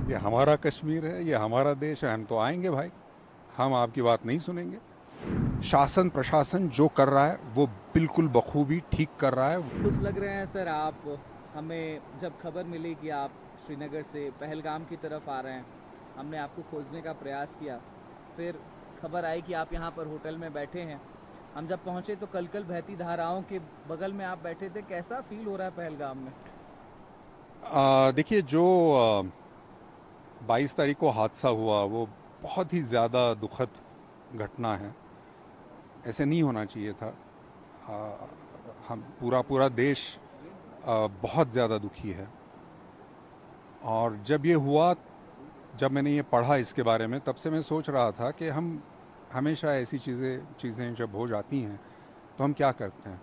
ये हमारा कश्मीर है, ये हमारा देश है, हम तो आएंगे भाई, हम आपकी बात नहीं सुनेंगे। शासन प्रशासन जो कर रहा है वो बिल्कुल बखूबी ठीक कर रहा है। खुश लग रहे हैं सर आप? हमें जब खबर मिली कि आप श्रीनगर से पहलगाम की तरफ आ रहे हैं, हमने आपको खोजने का प्रयास किया। फिर खबर आई कि आप यहाँ पर होटल में बैठे हैं। हम जब पहुँचे तो कल-कल बहती धाराओं के बगल में आप बैठे थे। कैसा फ़ील हो रहा है पहलगाम में? देखिए, जो 22 तारीख को हादसा हुआ वो बहुत ही ज़्यादा दुखद घटना है। ऐसे नहीं होना चाहिए था। आ, हम पूरा पूरा देश बहुत ज़्यादा दुखी है। और जब ये हुआ, जब मैंने ये पढ़ा इसके बारे में, तब से मैं सोच रहा था कि हम हमेशा ऐसी चीज़ें जब हो जाती हैं तो हम क्या करते हैं।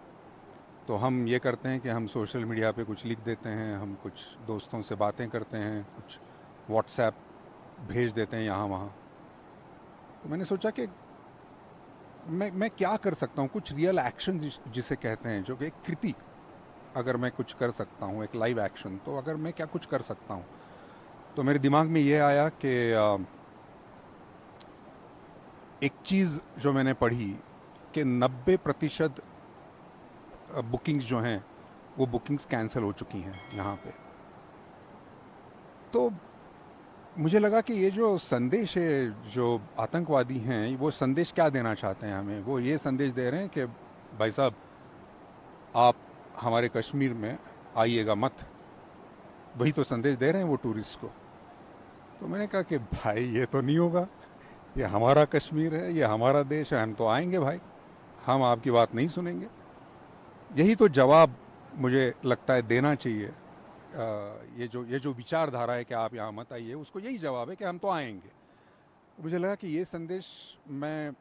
तो हम ये करते हैं कि हम सोशल मीडिया पे कुछ लिख देते हैं, हम कुछ दोस्तों से बातें करते हैं, कुछ व्हाट्सएप भेज देते हैं यहाँ वहाँ। तो मैंने सोचा कि मैं क्या कर सकता हूँ, कुछ रियल एक्शन जिसे कहते हैं, जो कि एक कृति अगर मैं कुछ कर सकता हूँ, एक लाइव एक्शन, तो अगर मैं क्या कुछ कर सकता हूँ। तो मेरे दिमाग में ये आया कि एक चीज़ जो मैंने पढ़ी कि 90% बुकिंग्स जो हैं वो बुकिंग्स कैंसिल हो चुकी हैं यहाँ पे। तो मुझे लगा कि ये जो संदेश है, जो आतंकवादी हैं, वो संदेश क्या देना चाहते हैं हमें। वो ये संदेश दे रहे हैं कि भाई साहब, आप हमारे कश्मीर में आइएगा मत। वही तो संदेश दे रहे हैं वो टूरिस्ट को। तो मैंने कहा कि भाई ये तो नहीं होगा, ये हमारा कश्मीर है, ये हमारा देश है, हम तो आएंगे भाई, हम आपकी बात नहीं सुनेंगे। यही तो जवाब मुझे लगता है देना चाहिए। ये जो विचारधारा है कि आप यहाँ मत आइए, उसको यही जवाब है कि हम तो आएंगे। मुझे लगा कि ये संदेश मैं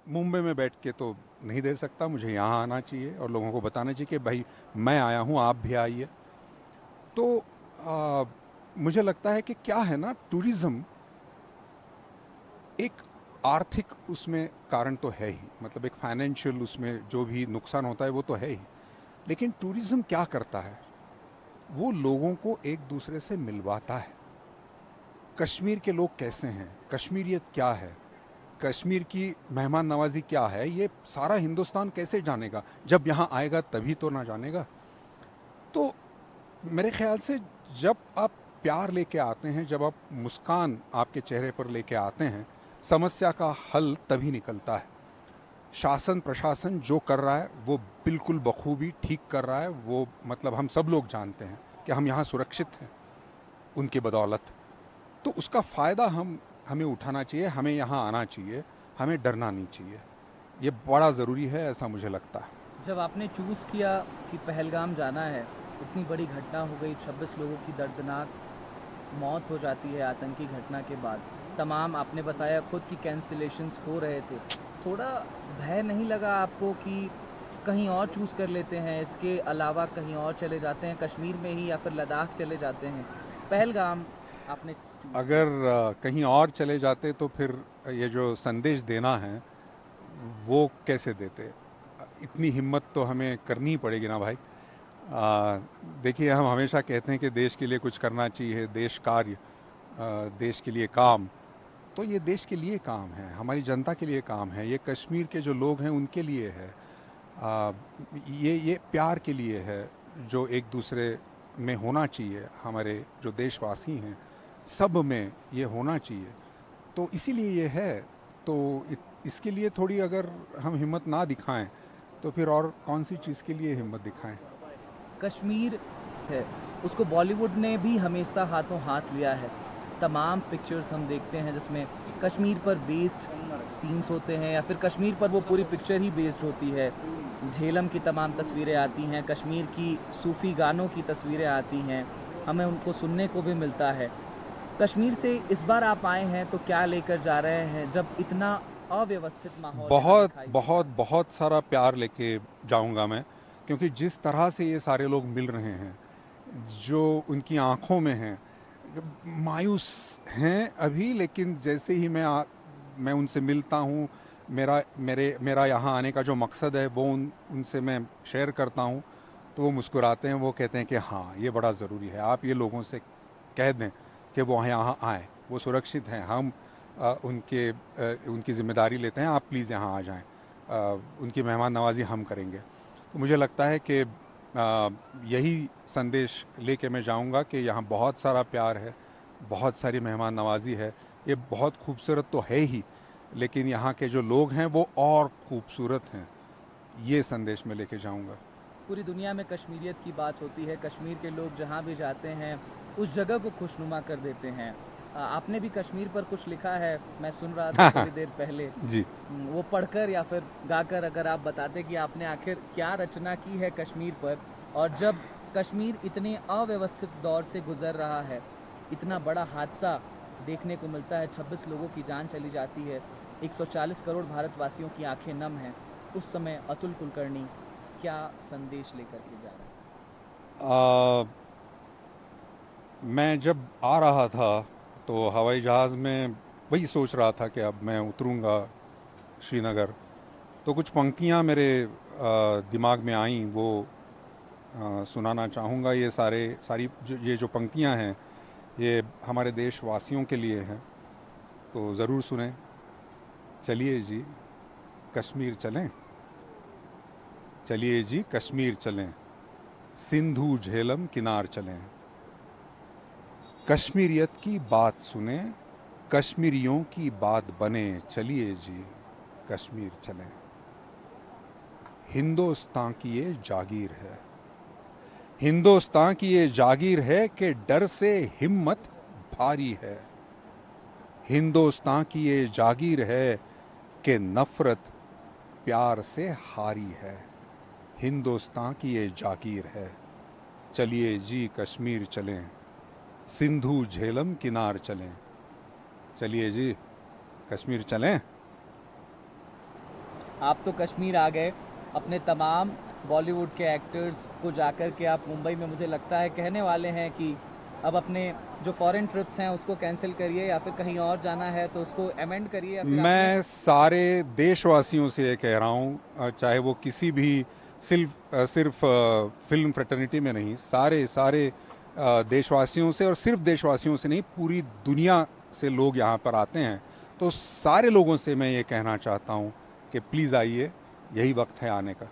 मुंबई में बैठ के तो नहीं दे सकता, मुझे यहाँ आना चाहिए और लोगों को बताना चाहिए कि भाई मैं आया हूँ, आप भी आइए। तो मुझे लगता है कि क्या है ना, टूरिज़्म एक आर्थिक उसमें कारण तो है ही, मतलब एक फाइनेंशियल उसमें जो भी नुकसान होता है वो तो है ही। लेकिन टूरिज़्म क्या करता है, वो लोगों को एक दूसरे से मिलवाता है। कश्मीर के लोग कैसे हैं, कश्मीरियत क्या है, कश्मीर की मेहमान नवाजी क्या है, ये सारा हिंदुस्तान कैसे जानेगा। जब यहाँ आएगा तभी तो ना जानेगा। तो मेरे ख्याल से जब आप प्यार लेके आते हैं, जब आप मुस्कान आपके चेहरे पर लेके आते हैं, समस्या का हल तभी निकलता है। शासन प्रशासन जो कर रहा है वो बिल्कुल बखूबी ठीक कर रहा है। वो मतलब हम सब लोग जानते हैं कि हम यहाँ सुरक्षित हैं उनकी बदौलत। तो उसका फ़ायदा हमें उठाना चाहिए, हमें यहाँ आना चाहिए, हमें डरना नहीं चाहिए। ये बड़ा ज़रूरी है, ऐसा मुझे लगता है। जब आपने चूज़ किया कि पहलगाम जाना है, इतनी बड़ी घटना हो गई, 26 लोगों की दर्दनाक मौत हो जाती है आतंकी घटना के बाद। तमाम आपने बताया खुद की कैंसिलेशंस हो रहे थे। थोड़ा भय नहीं लगा आपको कि कहीं और चूज़ कर लेते हैं, इसके अलावा कहीं और चले जाते हैं, कश्मीर में ही या फिर लद्दाख चले जाते हैं? पहलगाम आपने चूज़ किया। अगर कहीं और चले जाते तो फिर ये जो संदेश देना है वो कैसे देते। इतनी हिम्मत तो हमें करनी ही पड़ेगी ना भाई। देखिए, हम हमेशा कहते हैं कि देश के लिए कुछ करना चाहिए, देश कार्य, देश के लिए काम। तो ये देश के लिए काम है, हमारी जनता के लिए काम है, ये कश्मीर के जो लोग हैं उनके लिए है। आ, ये प्यार के लिए है जो एक दूसरे में होना चाहिए। हमारे जो देशवासी हैं सब में ये होना चाहिए। तो इसीलिए ये है। तो इसके लिए थोड़ी अगर हम हिम्मत ना दिखाएं तो फिर और कौन सी चीज़ के लिए हिम्मत दिखाएं। कश्मीर है, उसको बॉलीवुड ने भी हमेशा हाथों हाथ लिया है। तमाम पिक्चर्स हम देखते हैं जिसमें कश्मीर पर बेस्ड सीन्स होते हैं या फिर कश्मीर पर वो पूरी पिक्चर ही बेस्ड होती है। झेलम की तमाम तस्वीरें आती हैं, कश्मीर की सूफ़ी गानों की तस्वीरें आती हैं, हमें उनको सुनने को भी मिलता है। कश्मीर से इस बार आप आए हैं तो क्या लेकर जा रहे हैं जब इतना अव्यवस्थित माहौल यहाँ बहुत दिखाई देता बहुत है? बहुत सारा प्यार लेके जाऊंगा मैं। क्योंकि जिस तरह से ये सारे लोग मिल रहे हैं, जो उनकी आंखों में है, मायूस हैं अभी, लेकिन जैसे ही मैं उनसे मिलता हूँ, मेरा यहाँ आने का जो मकसद है वो उनसे मैं शेयर करता हूँ, तो वो मुस्कुराते हैं, वो कहते हैं कि हाँ ये बड़ा ज़रूरी है, आप ये लोगों से कह दें कि वो यहाँ आएँ, वो सुरक्षित हैं, हम उनकी ज़िम्मेदारी लेते हैं, आप प्लीज़ यहाँ आ जाएँ, उनकी मेहमान नवाज़ी हम करेंगे। तो मुझे लगता है कि यही संदेश लेके मैं जाऊँगा कि यहाँ बहुत सारा प्यार है, बहुत सारी मेहमान नवाज़ी है। ये बहुत खूबसूरत तो है ही, लेकिन यहाँ के जो लोग हैं वो और खूबसूरत हैं। ये संदेश मैं लेके जाऊँगा। पूरी दुनिया में कश्मीरियत की बात होती है, कश्मीर के लोग जहाँ भी जाते हैं उस जगह को खुशनुमा कर देते हैं। आपने भी कश्मीर पर कुछ लिखा है, मैं सुन रहा था थोड़ी देर पहले। जी। वो पढ़कर या फिर गाकर अगर आप बताते कि आपने आखिर क्या रचना की है कश्मीर पर, और जब कश्मीर इतने अव्यवस्थित दौर से गुजर रहा है, इतना बड़ा हादसा देखने को मिलता है, 26 लोगों की जान चली जाती है, 140 करोड़ भारतवासियों की आंखें नम हैं, उस समय अतुल कुलकर्णी क्या संदेश लेकर के जा रहा है? मैं जब आ रहा था तो हवाई जहाज़ में वही सोच रहा था कि अब मैं उतरूँगा श्रीनगर, तो कुछ पंक्तियाँ मेरे दिमाग में आईं, वो सुनाना चाहूँगा। ये सारी ये जो पंक्तियाँ हैं ये हमारे देशवासियों के लिए हैं, तो ज़रूर सुनें। चलिए जी कश्मीर चलें, चलिए जी कश्मीर चलें, सिंधु झेलम किनार चलें, कश्मीरियत की बात सुने, कश्मीरियों की बात बने, चलिए जी कश्मीर चलें। हिंदुस्तान की ये जागीर है, हिंदुस्तान की ये जागीर है कि डर से हिम्मत भारी है, हिंदुस्तान की ये जागीर है कि नफरत प्यार से हारी है, हिंदुस्तान की ये जागीर है। चलिए जी कश्मीर चलें, सिंधु झेलम किनार चलें, चलिए जी कश्मीर चलें। आप तो कश्मीर आ गए, अपने तमाम बॉलीवुड के एक्टर्स को जाकर के आप मुंबई में मुझे लगता है कहने वाले हैं कि अब अपने जो फॉरेन ट्रिप्स हैं उसको कैंसिल करिए, या फिर कहीं और जाना है तो उसको अमेंड करिए, या फिर मैं सारे देशवासियों से ये कह रहा हूँ, चाहे वो किसी भी सिर्फ फिल्म फ्रेटर्निटी में नहीं, सारे देशवासियों से, और सिर्फ देशवासियों से नहीं, पूरी दुनिया से लोग यहाँ पर आते हैं, तो सारे लोगों से मैं ये कहना चाहता हूँ कि प्लीज़ आइए, यही वक्त है आने का।